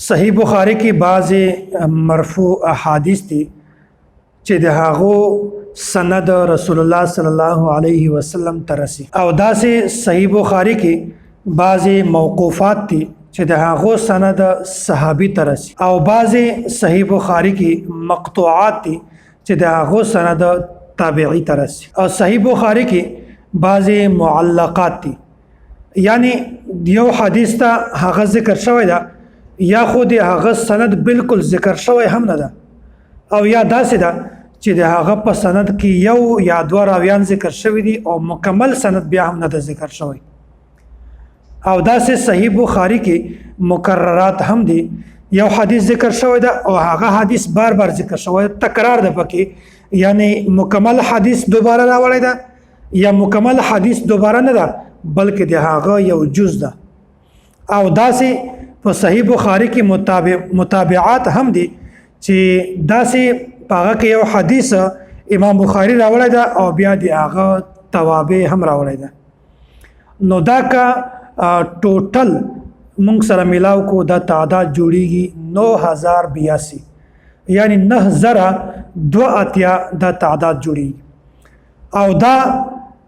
صحیح بخاری کې بعض مرفوع احادیث دي چې د هغو سند رسول الله صلی الله علیه وسلم ته رسي او داسې صحیح بخاری کې بعض موقوفات دي چې د هغو سند صحابي ته رسي او بعض صحیح بخاری کې مقطوعات دي چې د هغو سند تابعی ته رسي او صحیح بخاری کې بعض معلقات دي یعنی یو حدیث ته هغه ذکر شوی ده یا خود هغه سند بالکل ذکر شوی هم نه ده او یا داسې ده چې د هغه په سند کې یو یا دوه راویان ذکر شوی دي او مکمل سند بیا هم نه ده ذکر شوی او داسې صحیح بخاری کې مکررات هم دي یو حدیث ذکر شوی ده او هغه حدیث بار بار ذکر شوی تکرار ده پکې یعنی مکمل حدیث دوباره راوړی ده یا مکمل حدیث دوباره نه ده بلکې د هغه یو جز ده او داسې په صحیح بخاری کې متابعات هم دي چې داسې پاغه کې یو حدیث امام بخاری راوړی ده او بیا د هغه توابع هم راوړی ده نو دا کا ټوټل مونږ سره ملاو کو دا تعداد جوړیږي 9082 یعنی 9082 دا تعداد جوړیږي او دا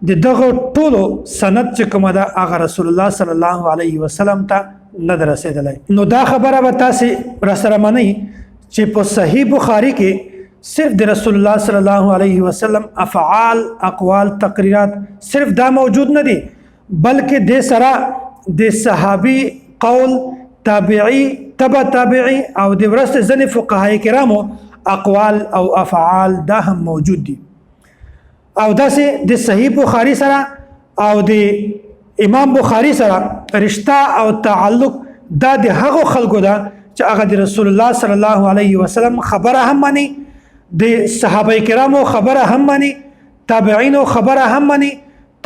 د دغه ټولو سند چې کومه ده هغه رسول الله صلی الله علیه وسلم ته نه رسیدلی نو دا خبره به تاسې راسره منئ چې په صحیح بخاری کې صرف د رسول الله صلی الله علیه وسلم افعال اقوال تقریرات صرف دا موجود نه دي بلکې د سره د صحابي قول تابعی تبع تابعی او د ورسته ځینې فقهای کرامو اقوال او افعال دا هم موجود دي او داسې د صحیح بخاری سره او د امام بخاری سره رشتہ او تعلق دا د هغو خلکو ده چې هغه د رسول الله صلی الله علیه وسلم خبره هم مني د صحابه کرامو خبره هم مني تابعینو خبره هم مني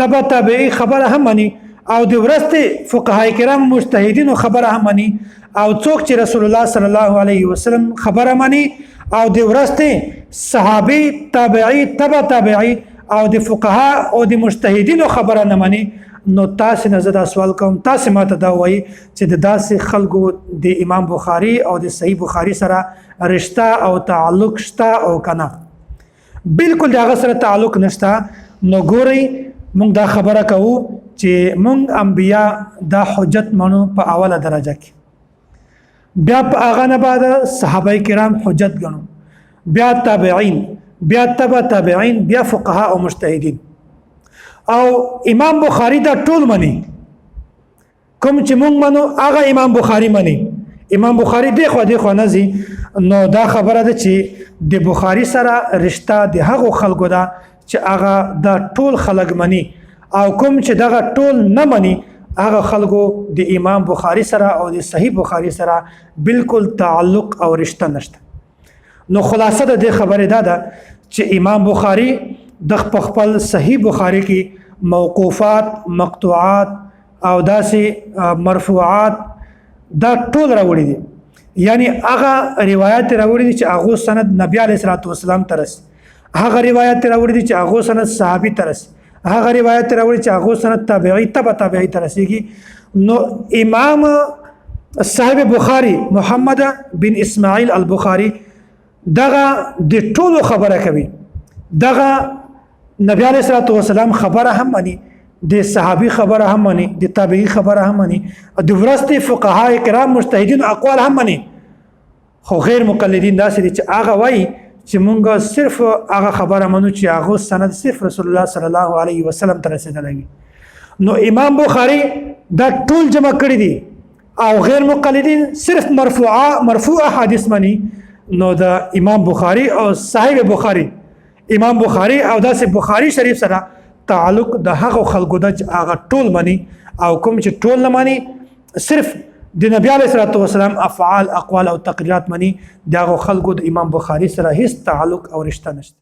تبع تابعی خبره هم مني او د ورسته فقهای کرام مجتهدینو خبره هم مني او څوک چې رسول الله صلی الله علیه وسلم خبره مني او د ورسته صحابي تابعی تبع تابعی او د فقها او د مجتهدینو خبره نه مني نو تاسې نه زه دا سوال کوم تاسې ماته دا وایي چې د داسې خلکو د امام بخاری او د صحیح بخاری سره رشتہ او تعلق شته او کنه بالکل د هغه سره تعلق نشته نو ګورئ موږ دا خبره کوو چې موږ انبیا دا حجت منو په اوله درجه کې بیا په هغه نه بعد صحابه کرام حجت ګڼو بیا تابعین بیا تبع تابعین بیا فقها او مجتهدین او امام بخاری دا ټول مني کوم چې مونږ منو هغه امام بخاری مني امام بخاری دیخوا نه ځي نو دا خبره ده چې د بخاری سره رشتہ د هغو خلکو ده چې هغه دا ټول خلک مني او کوم چې دغه ټول نه مني هغه خلکو د امام بخاری سره او د صحیح بخاری سره بالکل تعلق او رشتہ نشته نو خلاصه د دې خبره ده چې امام بخاری د خپل صحیح بخاری کې موقوفات مقطوعات او داسې مرفوعات دا ټول راوړي دي یعنی هغه روایت راوړي دي چې هغه سند نبی علیه الصلوۃ والسلام ته رسي هغه روایت راوړي دي چې هغه سند صحابي ته رسي هغه روایت راوړي چې هغه سند تابعی تبع تابعی ته رسیږي نو امام صاحب بخاری محمد بن اسماعیل البخاری دغه د ټولو خبره کوي دغه نبی علیہ الصلوۃ والسلام خبره هم مني د صحابي خبره هم مني د تابعی خبره هم مني د ورسته فقهای کرام مجتهدین اقوال هم مني خو غیر مقلدین داسې دي چې هغه وایي چې مونږ صرف هغه خبره منو چې هغه سند صرف رسول الله صلی الله علیه وسلم ته رسیدلی نو امام بخاری دا ټول جمع کړی دي او غیر مقلدین صرف مرفوع حدیث مني نو د امام بخاری او صحیح بخاری امام بخاری او داسې بخاری شریف سره تعلق د هغو خلکو ده چې هغه ټول مني او کوم چې ټول نه مني صرف د نبی علیه الصلوۃ والسلام افعال اقوال او تقریرات مني د هغو خلکو د امام بخاری سره هیڅ تعلق او رشتہ نشته